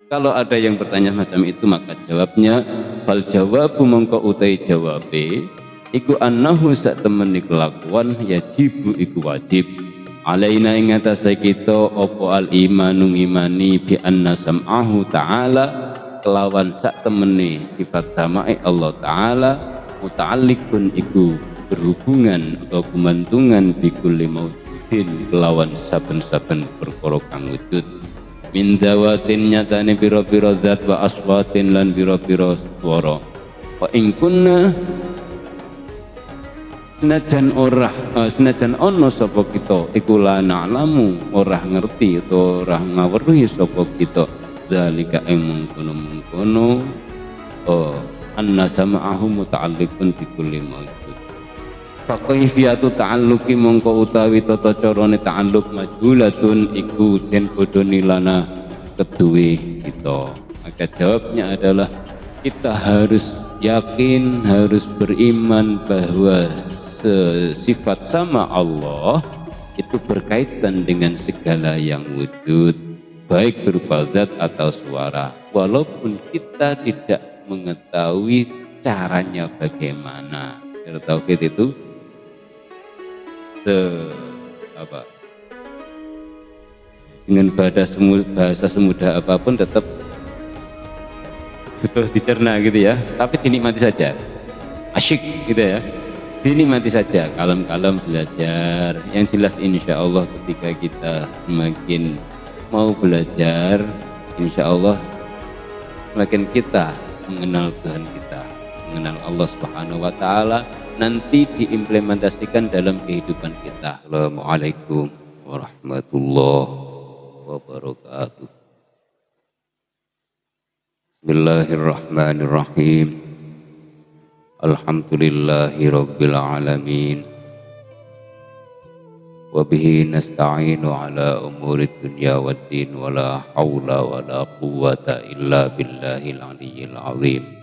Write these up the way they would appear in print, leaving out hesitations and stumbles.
Kalau ada yang bertanya macam itu, maka jawabnya fal jawabu mongko utai jawabe iku annahu sak temeni kelakuan yajibu iku wajib alaina ing atase kita apa al imanu imani bi anna sam'ahu ta'ala kelawan sak temeni sifat sama'i Allah ta'ala muta'alliqun iku berhubungan atau gumantungan bi kulli maujudin kelawan saben-saben perkara kang wujud min dawatin nyatane biro-biro zat wa aswatin lan biro-biro swara wa ing kunna senajan ono sapa kita iku la na'lamu ora ngerti utawa ora ngawruhi sapa kita zalika ing mengkono anna sama'ahu muta'alliqun bi kulli mawjud faqihiyatu ta'alluqi mongko utawi tata carane ta'alluq majhulatun iku den bodoni lana keduwe kita. Maka jawabnya adalah kita harus yakin, harus beriman bahwa sifat sama Allah itu berkaitan dengan segala yang wujud, baik berupa zat atau suara, walaupun kita tidak mengetahui caranya bagaimana. Tauhid itu dengan bahasa semudah apapun tetap butuh dicerna gitu ya, tapi dinikmati saja, asyik gitu ya, dinikmati saja, kalem-kalem belajar. Yang jelas insya Allah ketika kita semakin mau belajar, insya Allah semakin kita mengenal Tuhan kita, mengenal Allah Subhanahu wa Ta'ala, nanti diimplementasikan dalam kehidupan kita. Assalamualaikum warahmatullahi wabarakatuh. Bismillahirrahmanirrahim. Alhamdulillahi rabbil alamin. Wa bihi nasta'inu ala umuri dunya waddin wa la hawla wa la quwwata illa billahil aliyyil azim.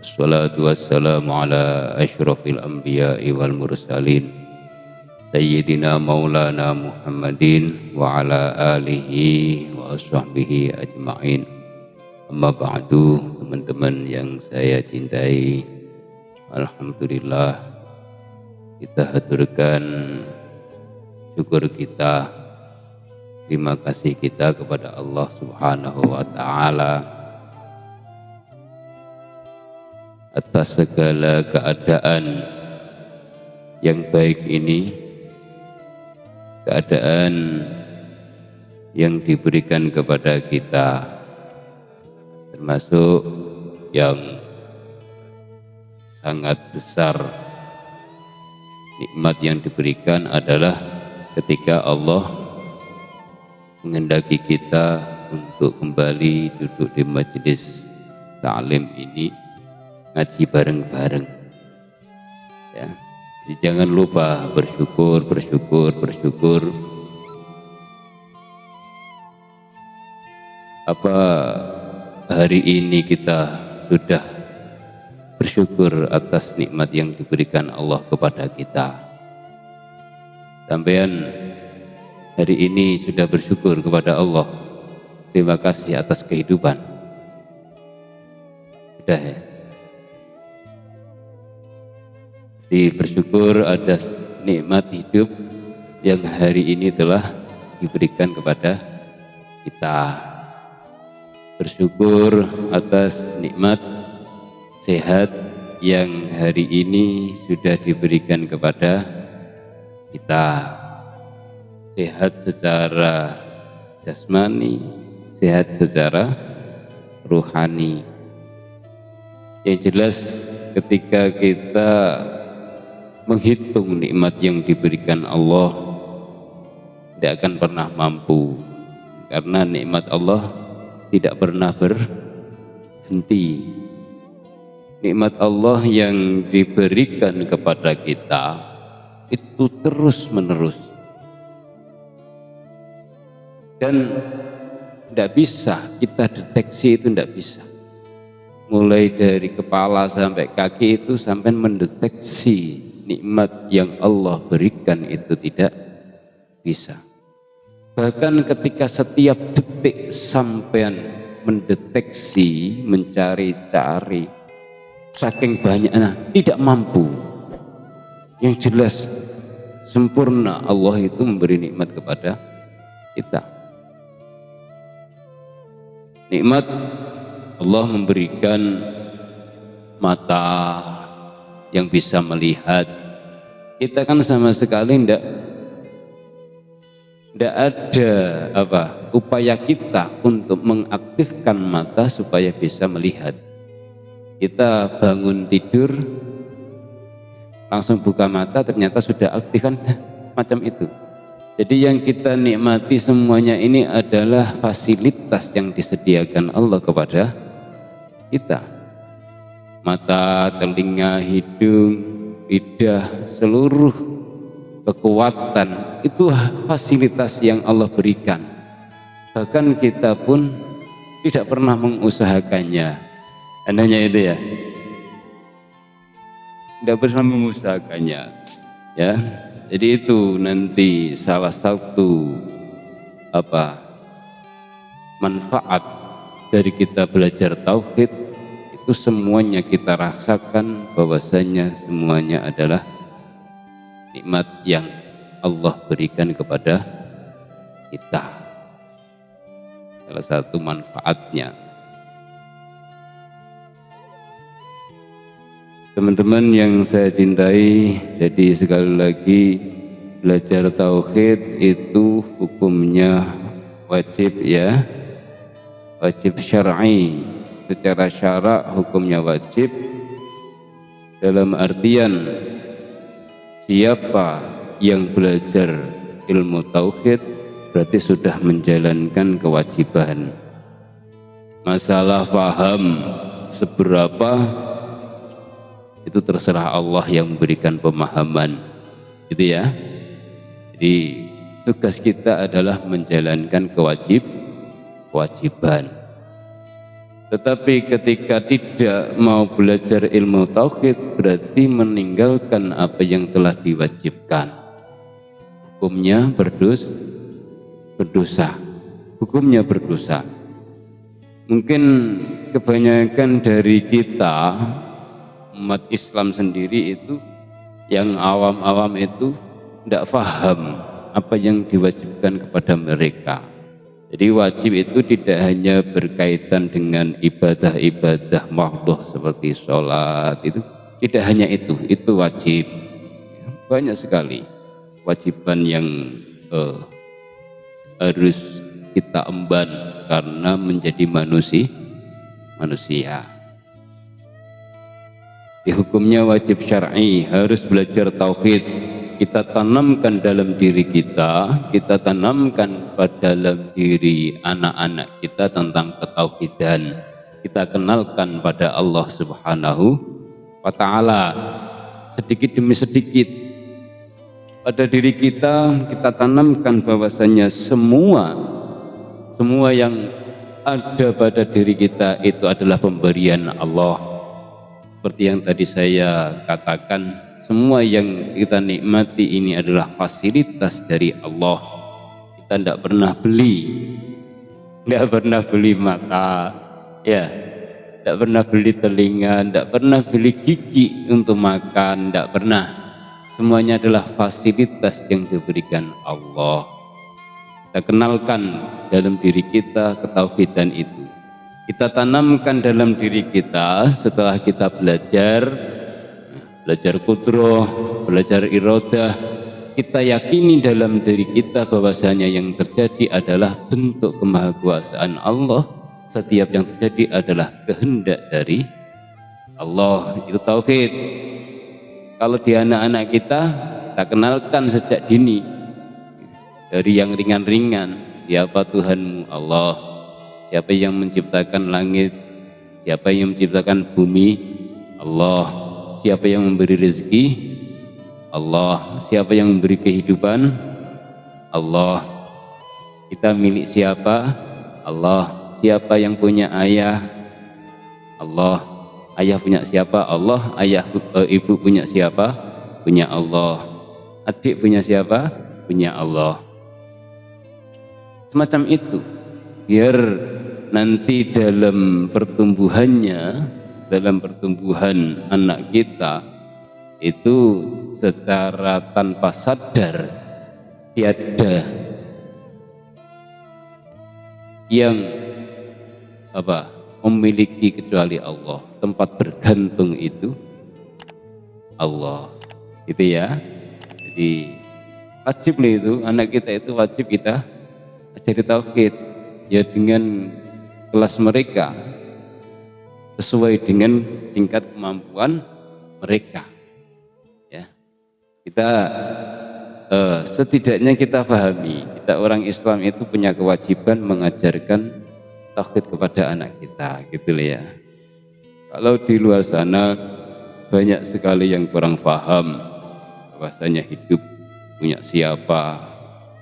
Assalatu wassalamu ala asyrafil anbiya'i wal mursalin Sayyidina maulana Muhammadin wa ala alihi wa sahbihi ajma'in. Amma ba'du, teman-teman yang saya cintai, alhamdulillah kita haturkan syukur kita, terima kasih kita kepada Allah Subhanahu wa Ta'ala atas segala keadaan yang baik ini, keadaan yang diberikan kepada kita, termasuk yang sangat besar nikmat yang diberikan adalah ketika Allah menghendaki kita untuk kembali duduk di majelis ta'lim ini, ngaji bareng-bareng ya. Jadi jangan lupa bersyukur. Apa hari ini kita sudah bersyukur atas nikmat yang diberikan Allah kepada kita? Sampean hari ini sudah bersyukur kepada Allah, terima kasih atas kehidupan? Sudah ya? Bersyukur atas nikmat hidup yang hari ini telah diberikan kepada kita. Bersyukur atas nikmat sehat yang hari ini sudah diberikan kepada kita. Sehat secara jasmani, sehat secara ruhani. Yang jelas ketika kita menghitung nikmat yang diberikan Allah, tidak akan pernah mampu, karena nikmat Allah tidak pernah berhenti. Nikmat Allah yang diberikan kepada kita itu terus menerus, dan tidak bisa kita deteksi, itu tidak bisa. Mulai dari kepala sampai kaki itu sampai mendeteksi nikmat yang Allah berikan itu tidak bisa. Bahkan ketika setiap detik sampean mendeteksi, mencari-cari, saking banyaknya tidak mampu. Yang jelas sempurna Allah itu memberi nikmat kepada kita. Nikmat Allah memberikan mata yang bisa melihat. Kita kan sama sekali tidak ada upaya kita untuk mengaktifkan mata supaya bisa melihat. Kita bangun tidur langsung buka mata ternyata sudah aktif kan, macam itu. Jadi yang kita nikmati semuanya ini adalah fasilitas yang disediakan Allah kepada kita. Mata, telinga, hidung, lidah, seluruh kekuatan itu fasilitas yang Allah berikan. Bahkan kita pun tidak pernah mengusahakannya. Hanya itu ya, tidak pernah mengusahakannya ya. Jadi itu nanti salah satu manfaat dari kita belajar tauhid, itu semuanya kita rasakan bahwasanya semuanya adalah nikmat yang Allah berikan kepada kita. Salah satu manfaatnya. Teman-teman yang saya cintai, jadi sekali lagi belajar tauhid itu hukumnya wajib ya, wajib syar'i. Secara syarak hukumnya wajib dalam artian siapa yang belajar ilmu tauhid berarti sudah menjalankan kewajiban. Masalah faham seberapa itu terserah Allah yang memberikan pemahaman, gitu ya. Jadi tugas kita adalah menjalankan kewajiban. Tetapi ketika tidak mau belajar ilmu tauhid berarti meninggalkan apa yang telah diwajibkan. Hukumnya berdosa. Hukumnya berdosa. Mungkin kebanyakan dari kita umat Islam sendiri itu yang awam-awam itu tidak paham apa yang diwajibkan kepada mereka. Jadi wajib itu tidak hanya berkaitan dengan ibadah-ibadah mahdhah seperti sholat, itu tidak hanya itu wajib. Banyak sekali kewajiban yang harus kita emban karena menjadi manusia. Hukumnya wajib syar'i, harus belajar tauhid. Kita tanamkan dalam diri kita tanamkan pada dalam diri anak-anak kita tentang ketauhidan. Kita kenalkan pada Allah Subhanahu wa ta'ala sedikit demi sedikit. Pada diri kita tanamkan bahwasanya semua yang ada pada diri kita itu adalah pemberian Allah. Seperti yang tadi saya katakan, semua yang kita nikmati ini adalah fasilitas dari Allah. Kita tidak pernah beli mata, ya, tidak pernah beli telinga, tidak pernah beli gigi untuk makan, tidak pernah. Semuanya adalah fasilitas yang diberikan Allah. Kita kenalkan dalam diri kita ketauhidan itu. Kita tanamkan dalam diri kita setelah kita belajar kudroh, belajar iradah, kita yakini dalam diri kita bahwasanya yang terjadi adalah bentuk kemahakuasaan Allah. Setiap yang terjadi adalah kehendak dari Allah. Itu tauhid. Kalau di anak-anak kita kenalkan sejak dini, dari yang ringan-ringan, siapa Tuhanmu? Allah. Siapa yang menciptakan langit? Siapa yang menciptakan bumi? Allah. Siapa yang memberi rezeki? Allah. Siapa yang memberi kehidupan? Allah. Kita milik siapa? Allah. Siapa yang punya ayah? Allah. Ayah punya siapa? Allah. Ibu punya siapa? Punya Allah. Adik punya siapa? Punya Allah. semacam itu, biar nanti dalam pertumbuhannya, dalam pertumbuhan anak kita itu secara tanpa sadar tiada yang memiliki kecuali Allah. Tempat bergantung itu Allah, gitu ya. Jadi wajib itu anak kita itu wajib kita ajari tauhid ya dengan kelas mereka, sesuai dengan tingkat kemampuan mereka. Ya, kita setidaknya kita pahami, kita orang Islam itu punya kewajiban mengajarkan tauhid kepada anak kita, gitu ya. Kalau di luar sana banyak sekali yang kurang paham bahwasanya hidup punya siapa.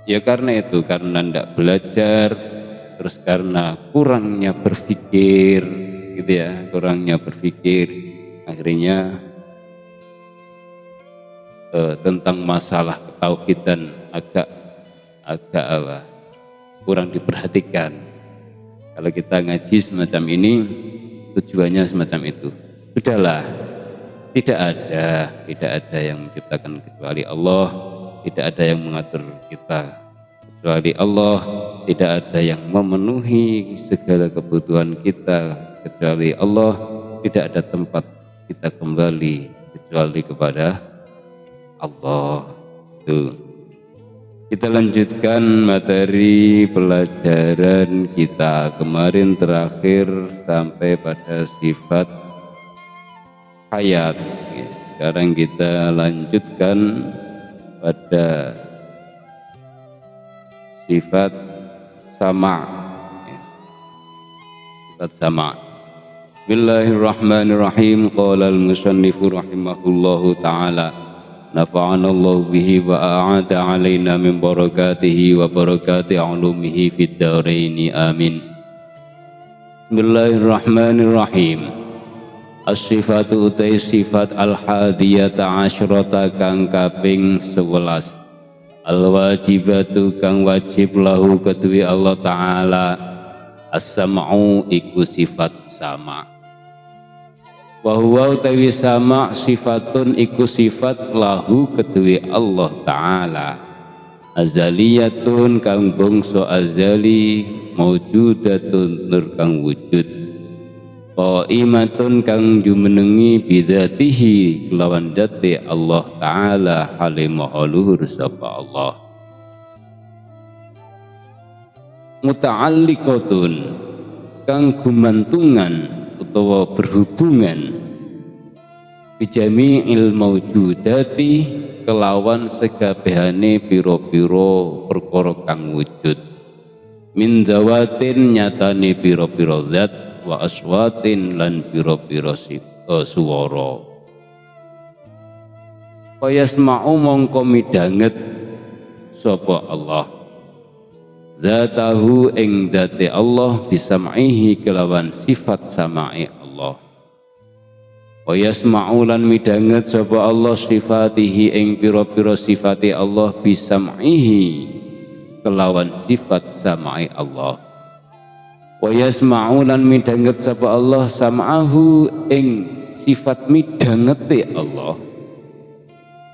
Ya karena itu, karena tidak belajar, terus karena kurangnya berpikir, gitu ya, kurangnya berpikir, akhirnya tentang masalah ketauhidan agak kurang diperhatikan. Kalau kita ngaji semacam ini, tujuannya semacam itu. Sudahlah, tidak ada yang menciptakan kecuali Allah, tidak ada yang mengatur kita kecuali Allah, tidak ada yang memenuhi segala kebutuhan kita kecuali Allah, tidak ada tempat kita kembali kecuali kepada Allah. Itu. Kita lanjutkan materi pelajaran kita kemarin terakhir sampai pada sifat hayat. Sekarang kita lanjutkan pada sifat sama. Sifat sama. Bismillahirrahmanirrahim. Qala al-musannifu rahimahullahu ta'ala, nafa'ana Allah bihi wa a'ada alaina min barakatihi wa barakati ulumihi fid dharaini amin. Bismillahirrahmanirrahim. As-sifatu utai sifat al-hadiyata asyrata kang kaping 11, al-wajibatu kang wajib lahu kedue Allah Ta'ala, as-sam'u iku sifat sama. Wa huwa utawi sama sifatun iku sifat lahu kedue Allah Ta'ala, azaliyatun kang bangsa azali, maujudatun nur kang wujud, qaimatun kang jumenengi bidzatihi lawan dati Allah Ta'ala halimah luhur sapa Allah, muta'alliqatun kang gumantungan utawa berhubungan bijami'il maujudati kelawan sekabehane piro-piro perkara kang wujud, min zawatin nyatane piro-piro zat, wa aswatin lan piro-piro suwara. Fayasma'u mongko midanget sapa Allah zatahu ing dati Allah bisam'ihi kelawan sifat sama'i Allah. Wa yasma'u lan midanget sapa Allah sifatihi ing pira-pira sifati Allah bisam'ihi kelawan sifat sama'i Allah. Wa yasma'u lan midanget sapa Allah sam'ahu ing sifat midangete Allah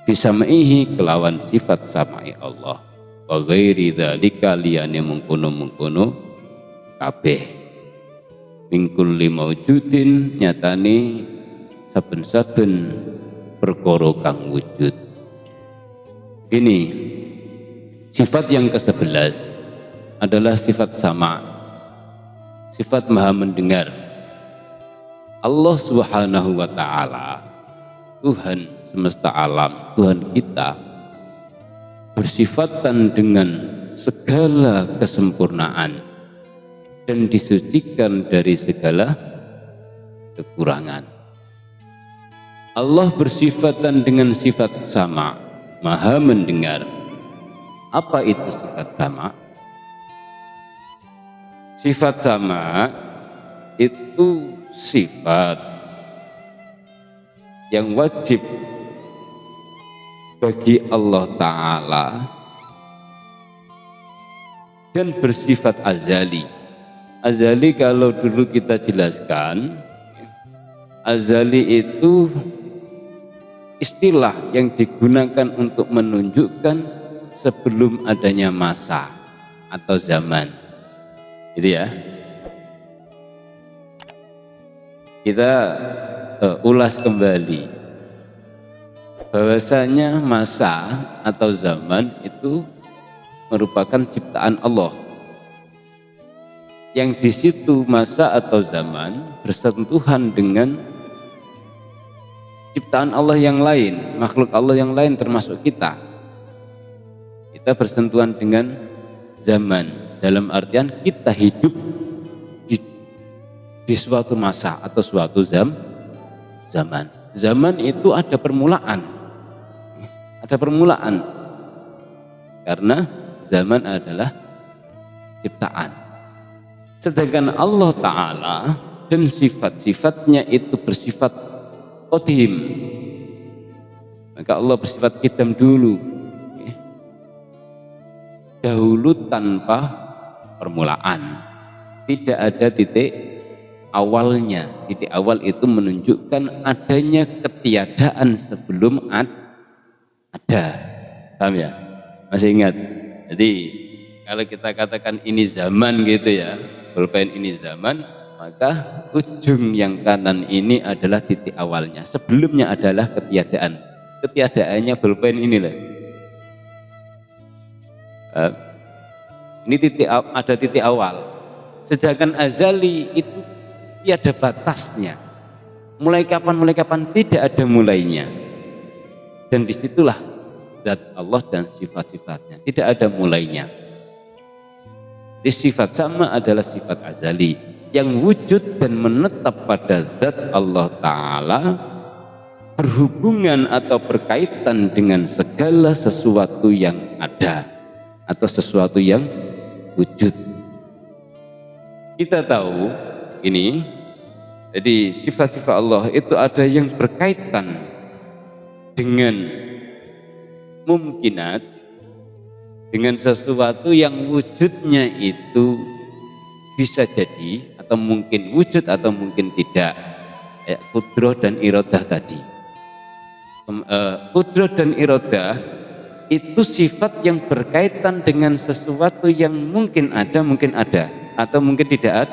bisam'ihi kelawan sifat sama'i Allah. Wa ghairi dzalika liyane mengkono-mengkono kabeh, min kulli maujudin nyatane saben-saben perkara kang wujud. Ini sifat yang ke-11 adalah sifat sama, sifat maha mendengar. Allah Subhanahu wa ta'ala, Tuhan semesta alam, Tuhan kita, bersifatan dengan segala kesempurnaan dan disucikan dari segala kekurangan. Allah bersifatan dengan sifat sama, maha mendengar. Apa itu sifat sama? Sifat sama itu sifat yang wajib bagi Allah Ta'ala dan bersifat azali. Azali kalau dulu kita jelaskan, azali itu istilah yang digunakan untuk menunjukkan sebelum adanya masa atau zaman. Gitu ya. Kita ulas kembali bahwasanya masa atau zaman itu merupakan ciptaan Allah, yang di situ masa atau zaman bersentuhan dengan ciptaan Allah yang lain, makhluk Allah yang lain termasuk kita. Kita bersentuhan dengan zaman dalam artian kita hidup di suatu masa atau suatu zaman. Zaman itu ada permulaan. Ada permulaan. Karena zaman adalah ciptaan. Sedangkan Allah Ta'ala dan sifat-sifatnya itu bersifat qadim. Maka Allah bersifat qidam dulu. Dahulu tanpa permulaan. Tidak ada titik awalnya. Titik awal itu menunjukkan adanya ketiadaan sebelum ada. Paham ya? Masih ingat? Jadi kalau kita katakan ini zaman gitu ya, pulpen ini zaman, maka ujung yang kanan ini adalah titik awalnya. Sebelumnya adalah ketiadaan. Ketiadaannya pulpen ini loh. Ini ada titik awal. Sedangkan azali itu tiada batasnya. Mulai kapan tidak ada mulainya. Dan disitulah zat Allah dan sifat-sifatnya. Tidak ada mulainya. Di sifat sama adalah sifat azali yang wujud dan menetap pada zat Allah Ta'ala, berhubungan atau berkaitan dengan segala sesuatu yang ada atau sesuatu yang wujud. Kita tahu ini, jadi sifat-sifat Allah itu ada yang berkaitan dengan mungkinat, dengan sesuatu yang wujudnya itu bisa jadi atau mungkin wujud atau mungkin tidak, kayak qudrah dan iradah tadi. Qudrah dan iradah itu sifat yang berkaitan dengan sesuatu yang mungkin ada atau mungkin tidak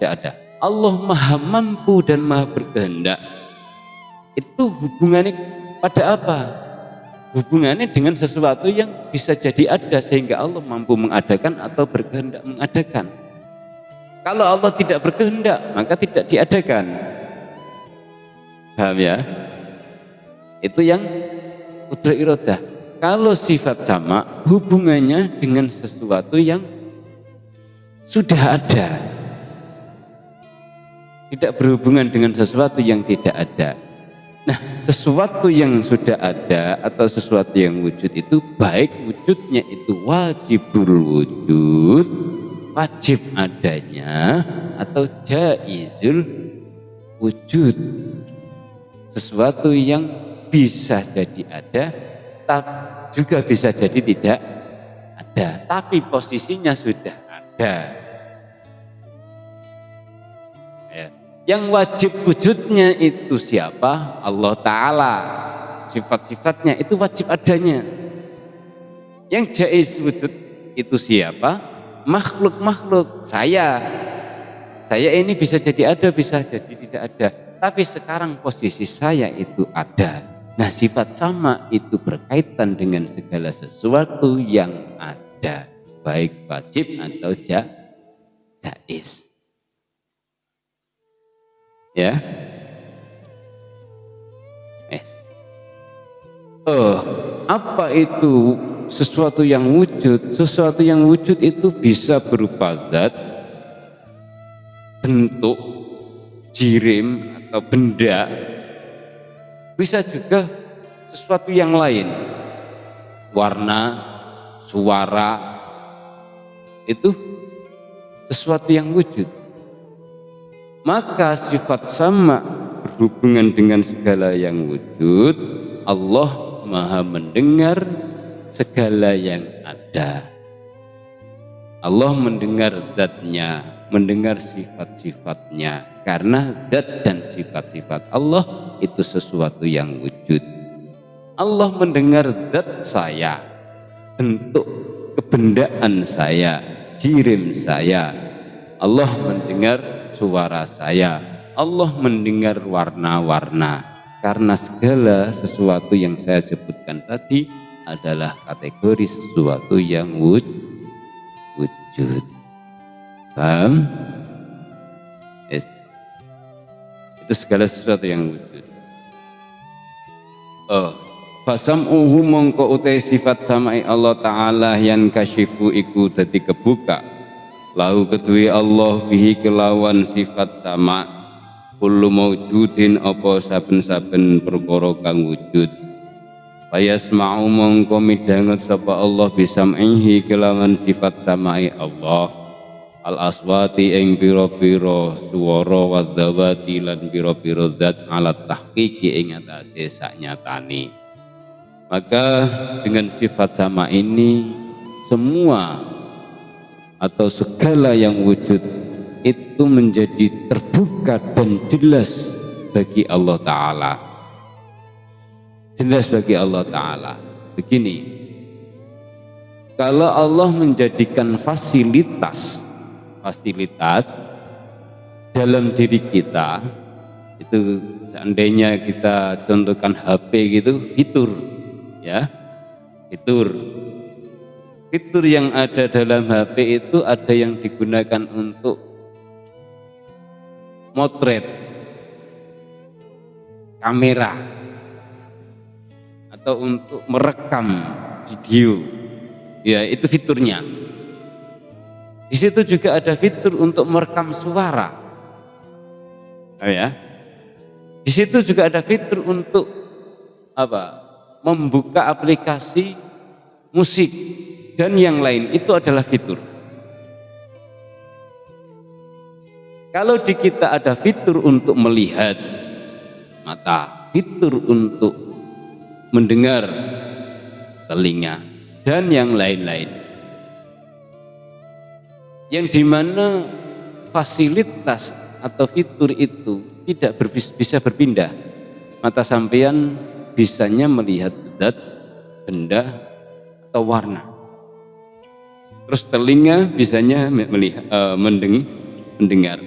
ada. Allah maha mampu dan maha berkehendak. Itu hubungannya pada apa? Hubungannya dengan sesuatu yang bisa jadi ada, sehingga Allah mampu mengadakan atau berkehendak mengadakan. Kalau Allah tidak berkehendak, maka tidak diadakan. Paham ya? Itu yang qudrah iradah. Kalau sifat sama, hubungannya dengan sesuatu yang sudah ada, tidak berhubungan dengan sesuatu yang tidak ada. Nah, sesuatu yang sudah ada atau sesuatu yang wujud itu, baik wujudnya itu wajibul wujud, wajib adanya, atau jaizul wujud, sesuatu yang bisa jadi ada tapi juga bisa jadi tidak ada, tapi posisinya sudah ada. Yang wajib wujudnya itu siapa? Allah Ta'ala. Sifat-sifatnya itu wajib adanya. Yang jaiz wujud itu siapa? Makhluk-makhluk. Saya ini bisa jadi ada, bisa jadi tidak ada. Tapi sekarang posisi saya itu ada. Nah, sifat sama itu berkaitan dengan segala sesuatu yang ada, baik wajib atau jaiz. Ya. Apa itu sesuatu yang wujud? Sesuatu yang wujud itu bisa berupa zat, bentuk, jirim atau benda. Bisa juga sesuatu yang lain. Warna, suara, itu sesuatu yang wujud. Maka sifat sama berhubungan dengan segala yang wujud. Allah maha mendengar segala yang ada. Allah mendengar zatnya, mendengar sifat-sifatnya, karena zat dan sifat-sifat Allah itu sesuatu yang wujud. Allah mendengar zat saya, bentuk kebendaan saya, jirim saya. Allah mendengar suara saya, Allah mendengar warna-warna, karena segala sesuatu yang saya sebutkan tadi adalah kategori sesuatu yang wujud. Paham? Itu segala sesuatu yang wujud. Fasam'uhu mongko utai sifat samai Allah Ta'ala yang kasyifu iku dadi kebuka lahu kedui Allah bihi kelawan sifat sama kullu maujudin apa saben-saben perkara kang wujud. Fayasma'u mongko midhanget sapa Allah bisam'ihi kelawan sifat samai Allah al aswati ing pira-pira swara wa dzawati lan pira-pira zat alat tahqiqi ing atase saknyatane. Maka dengan sifat sama ini semua atau segala yang wujud itu menjadi terbuka dan jelas bagi Allah Ta'ala. Jelas bagi Allah Ta'ala. Begini, kalau Allah menjadikan fasilitas dalam diri kita, itu seandainya kita contohkan HP gitu, fitur yang ada dalam HP itu ada yang digunakan untuk motret kamera atau untuk merekam video, ya itu fiturnya. Di situ juga ada fitur untuk merekam suara, ya. Di situ juga ada fitur untuk membuka aplikasi musik dan yang lain, itu adalah fitur. Kalau di kita ada fitur untuk melihat mata, fitur untuk mendengar telinga dan yang lain-lain, yang dimana fasilitas atau fitur itu tidak bisa berpindah. Mata sampean bisanya melihat zat, benda, atau warna. Terus telinga bisanya melihat, mendengar.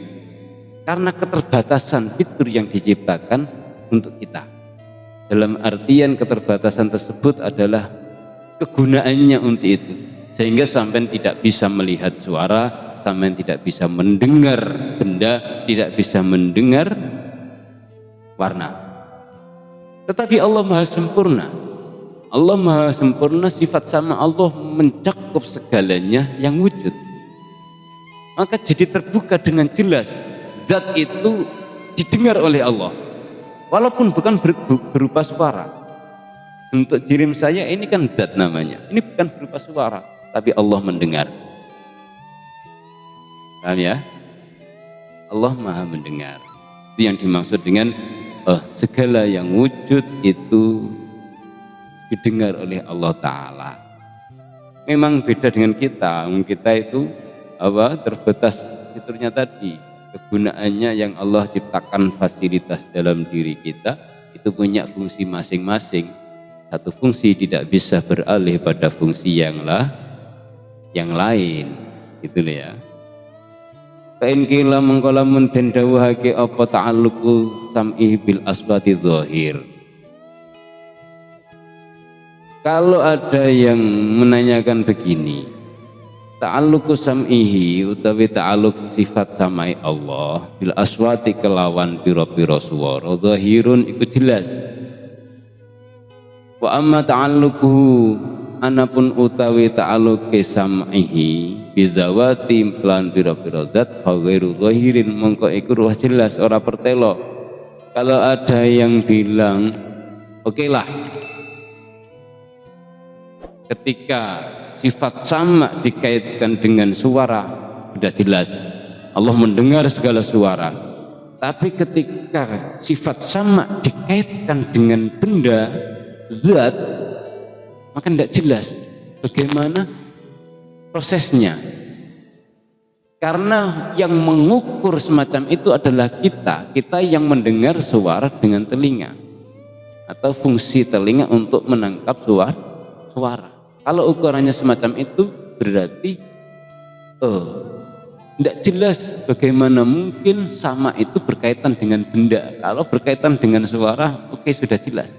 Karena keterbatasan fitur yang diciptakan untuk kita. Dalam artian keterbatasan tersebut adalah kegunaannya untuk itu. Sehingga sampean tidak bisa melihat suara, sampean tidak bisa mendengar benda, tidak bisa mendengar warna. Tetapi Allah Maha Sempurna. Allah Maha Sempurna, sifat sama Allah mencakup segalanya yang wujud. Maka jadi terbuka dengan jelas. Zat itu didengar oleh Allah. Walaupun bukan berupa suara. Untuk jirim saya ini kan zat namanya. Ini bukan berupa suara, tapi Allah mendengar. Paham ya? Allah Maha mendengar. Itu yang dimaksud dengan segala yang wujud itu didengar oleh Allah Ta'ala. Memang beda dengan kita itu terbatas fiturnya tadi. Kegunaannya yang Allah ciptakan fasilitas dalam diri kita itu punya fungsi masing-masing. Satu fungsi tidak bisa beralih pada fungsi yang lain, gitu loh ya. Kain kila mengkola munten dawuhake apa ta'alluqu sam'i bil aswati zahir. Kalau ada yang menanyakan begini, ta'alluqu sam'ihi utawi ta'alluq sifat samai Allah bil aswati kelawan pira-pira swara zahirun iku jelas. Wa amma ta'alluquhu anapun utawi ta'alluqi sam'ihi bizawati lan pira-pira zat fa ghairu zahirin mongko iku ruh jelas ora pertelo. Kalau ada yang bilang oke lah, ketika sifat sama dikaitkan dengan suara sudah jelas Allah mendengar segala suara. Tapi ketika sifat sama dikaitkan dengan benda, zat, maka tidak jelas bagaimana prosesnya, Karena yang mengukur semacam itu adalah kita yang mendengar suara dengan telinga atau fungsi telinga untuk menangkap suara. Kalau ukurannya semacam itu berarti tidak jelas bagaimana mungkin sama itu berkaitan dengan benda. Kalau berkaitan dengan suara, oke, sudah jelas.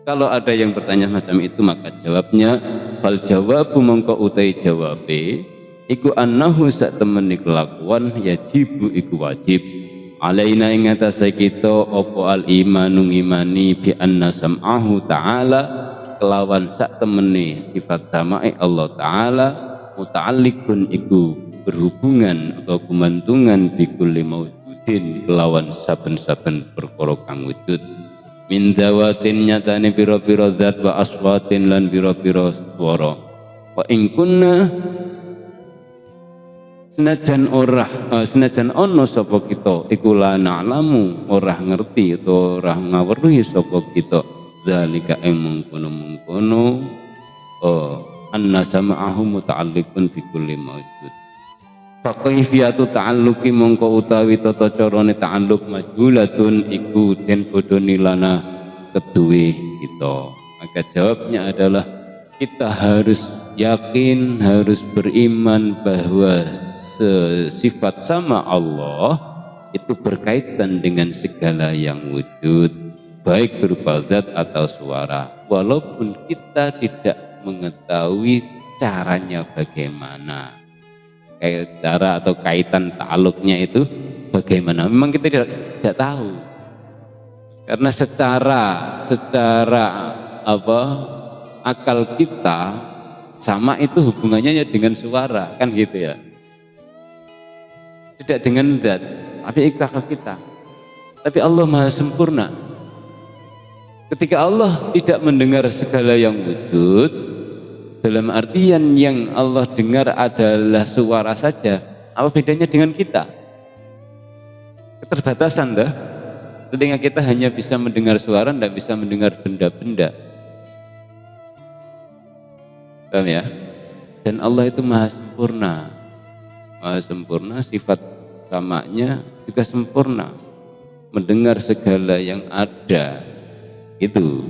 Kalau ada yang bertanya macam itu, maka jawabnya fal jawabu mongko utai jawabe iku annahu sak temeni kelakuan yajibu iku wajib alaina ing atase kita apa al imanu imani bi anna sam'ahu ta'ala kelawan sak temene sifat samae Allah taala muta'alliqun iku berhubungan atau gumantungan bi kulli maujudin kelawan saben-saben perkara kang wujud min dawatin nyatane pira-pira zat wa aswatin lan pira-pira swara wa ing kunna senajan ono sapa kita iku la na'lamu ora ngerti utawa ora ngaweruhi sapa kita zalika mengkono anna sama'ahu muta'alliqun bi kulli maujud faqifiyatu ta'alluqi mongko utawi tata carane ta'alluq majhulatun iku den bodoni lana keduwe kita. Maka jawabnya adalah kita harus yakin, harus beriman bahwa sifat sama Allah itu berkaitan dengan segala yang wujud, baik berupa zat atau suara, walaupun kita tidak mengetahui caranya bagaimana. Kayak cara atau kaitan ta'aluknya itu bagaimana, memang kita tidak tahu, karena secara akal kita sama itu hubungannya dengan suara, kan gitu ya, tidak dengan zat, tapi akal kita. Tapi Allah maha sempurna. Ketika Allah tidak mendengar segala yang wujud, dalam artian yang Allah dengar adalah suara saja, apa bedanya dengan kita? Keterbatasan dah. Telinga kita hanya bisa mendengar suara, tidak bisa mendengar benda-benda. Paham ya? Dan Allah itu maha sempurna. Maha sempurna, sifat samanya juga sempurna. Mendengar segala yang ada. Itu.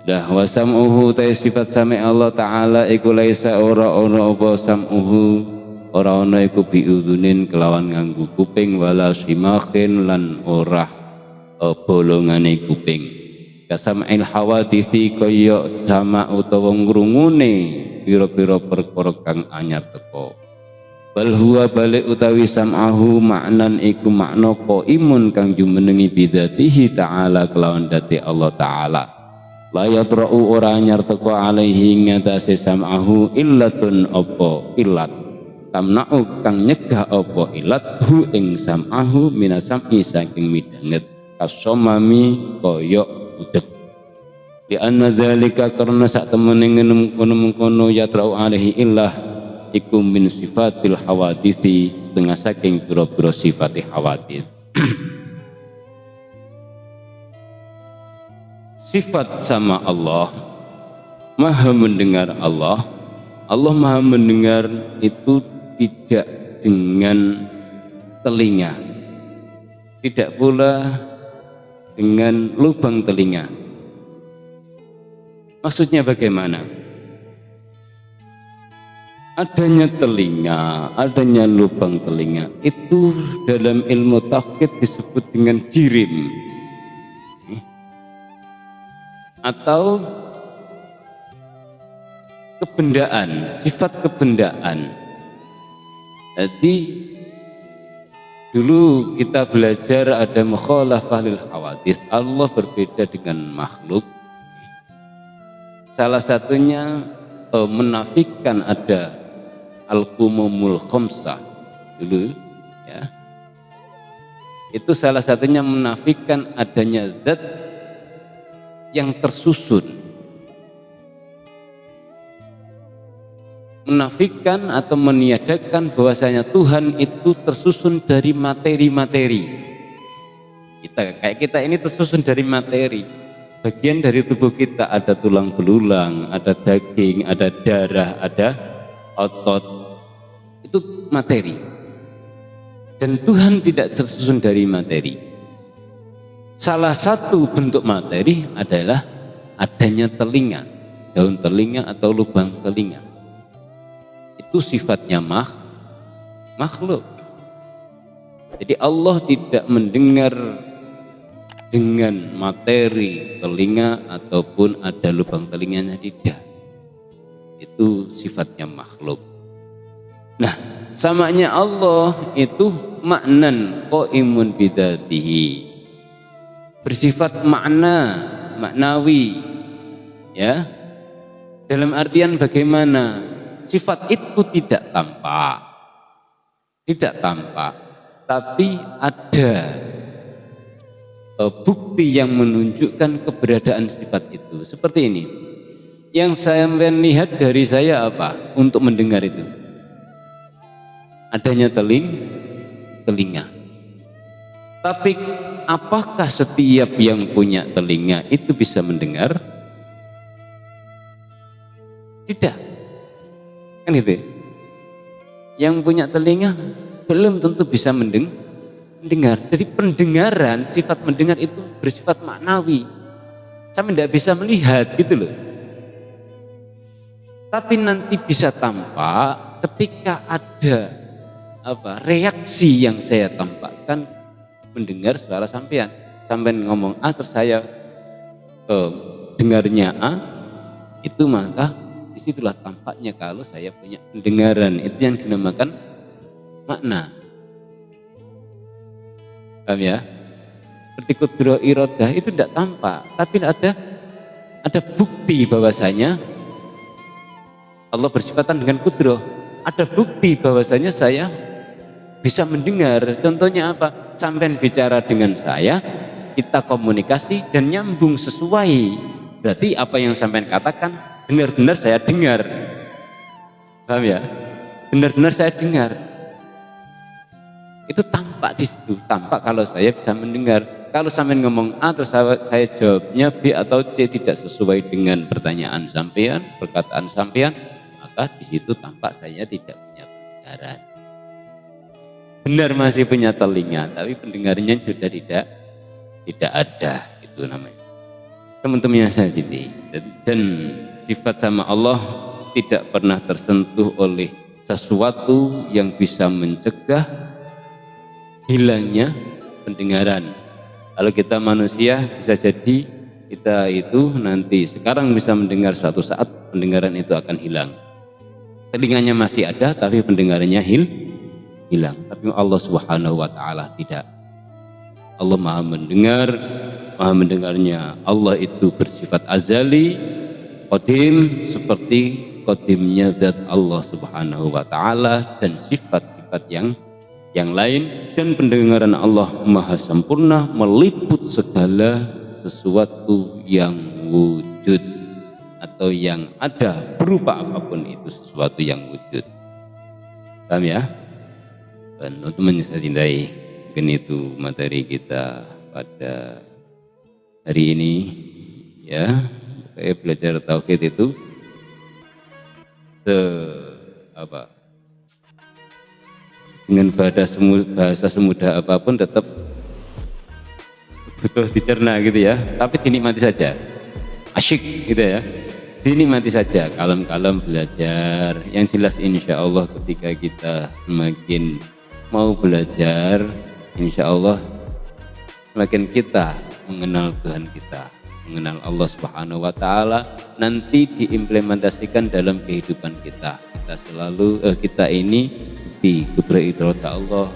Dah wasam'uhu ta sifat sami Allah taala iku laisa ora ono apa sam'uhu ora ono iku biudunin kelawan nganggo kuping wala simakhin lan ora bolongane kuping kasam'il hawaditsi kaya sama utawa ngrungune pira-pira perkara kang anyar teko bal huwa balik utawi sam'ahu maknan iku makna qaimun kang jumenengi bidzatihi taala kelawan dati Allah taala la yadra'u ora anyar teko alaihi ngatasi sam'ahu illatun apa illat tamna'u kang nyegah apa illat hu ing sam'ahu minasam'i saking midanget kasomami koyok udeg di anna dzalika karena sak temene ngono yadra'u alaihi illah iku min sifatil hawaditsi setengah saking pira-pira sifati hawadits. Sifat sama Allah, maha mendengar Allah maha mendengar itu tidak dengan telinga, tidak pula dengan lubang telinga. Maksudnya bagaimana? Adanya telinga, adanya lubang telinga itu dalam ilmu tauhid disebut dengan jirim atau kebendaan, sifat kebendaan. Jadi dulu kita belajar ada mukhalafah lil hawadits, Allah berbeda dengan makhluk. Salah satunya menafikan ada al-qumumul khamsah dulu ya. Itu salah satunya menafikan adanya zat yang tersusun, menafikan atau meniadakan bahwasanya Tuhan itu tersusun dari materi-materi. Kayak kita ini tersusun dari materi. Bagian dari tubuh kita ada tulang belulang, ada daging, ada darah, ada otot. itu materi. Dan Tuhan tidak tersusun dari materi. Salah satu bentuk materi adalah adanya telinga, daun telinga atau lubang telinga. Itu sifatnya makhluk. Jadi Allah tidak mendengar dengan materi telinga ataupun ada lubang telinganya, tidak. Itu sifatnya makhluk. Nah, samanya Allah itu maknan qaimun bidzatihi, bersifat maknawi, ya. Dalam artian bagaimana? Sifat itu tidak tampak, tapi ada bukti yang menunjukkan keberadaan sifat itu. Seperti ini. Yang saya lihat dari saya apa? Untuk mendengar itu adanya telinga. Tapi apakah setiap yang punya telinga itu bisa mendengar? Tidak. Kan gitu. Yang punya telinga belum tentu bisa mendengar. Jadi pendengaran, sifat mendengar itu bersifat maknawi. Sampai tidak bisa melihat gitu loh. Tapi nanti bisa tampak ketika ada reaksi yang saya tampakkan mendengar suara sampean. Sampean ngomong A terus saya dengarnya A, itu maka disitulah tampaknya kalau saya punya pendengaran. Itu yang dinamakan makna. Paham ya? Seperti kudro irodah itu tidak tampak, tapi ada bukti bahwasanya Allah bersifatan dengan kudro. Ada bukti bahwasanya saya bisa mendengar. Contohnya apa? Sampai bicara dengan saya, kita komunikasi dan nyambung sesuai. Berarti apa yang sampai katakan benar-benar saya dengar. Paham ya? Benar-benar saya dengar. Itu tampak di situ. Tampak kalau saya bisa mendengar. Kalau sampai ngomong A terus saya jawabnya B atau C tidak sesuai dengan pertanyaan sampean, perkataan sampean, maka di situ tampak saya tidak punya pendengaran. Benar masih punya telinga, tapi pendengarannya sudah tidak ada, itu namanya. Teman-teman yang saya cintai, dan sifat sama Allah tidak pernah tersentuh oleh sesuatu yang bisa mencegah hilangnya pendengaran. Kalau kita manusia bisa jadi kita itu nanti sekarang bisa mendengar, suatu saat pendengaran itu akan hilang. Telinganya masih ada tapi pendengarannya hilang. Tapi Allah Subhanahu wa taala tidak. Allah Maha mendengar, Maha mendengarnya. Allah itu bersifat azali, qadim, seperti qadimnya zat Allah Subhanahu wa taala dan sifat-sifat yang lain, dan pendengaran Allah Maha sempurna meliput segala sesuatu yang wujud atau yang ada berupa apapun itu, sesuatu yang wujud. Paham ya? Dan teman-teman yang saya cintai, mungkin itu materi kita pada hari ini ya. Saya belajar tauhid itu dengan bahasa semudah apapun tetap butuh dicerna gitu ya, tapi dinikmati saja, asyik gitu ya, dinikmati saja, kalem-kalem belajar. Yang jelas insya Allah ketika kita semakin mau belajar, insya Allah semakin kita mengenal Tuhan kita, mengenal Allah Subhanahu wa taala, nanti diimplementasikan dalam kehidupan kita. Kita selalu kita ini diberi iradah Allah,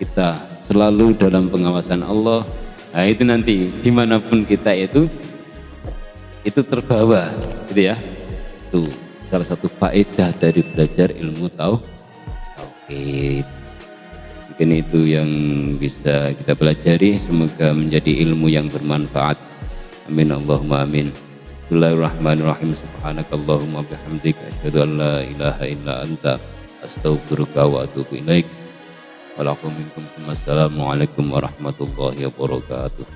kita selalu dalam pengawasan Allah. Nah itu nanti dimanapun kita itu terbawa gitu ya. Itu salah satu faedah dari belajar ilmu tauhid. Mungkin itu yang bisa kita pelajari, semoga menjadi ilmu yang bermanfaat. Amin Allahumma amin. Bismillahirrahmanirrahim. Subhanakallahumma bihamdika asyhadu an la ilaha illa anta astaghfiruka wa atubu ilaik. Wassalamualaikum warahmatullahi wabarakatuh.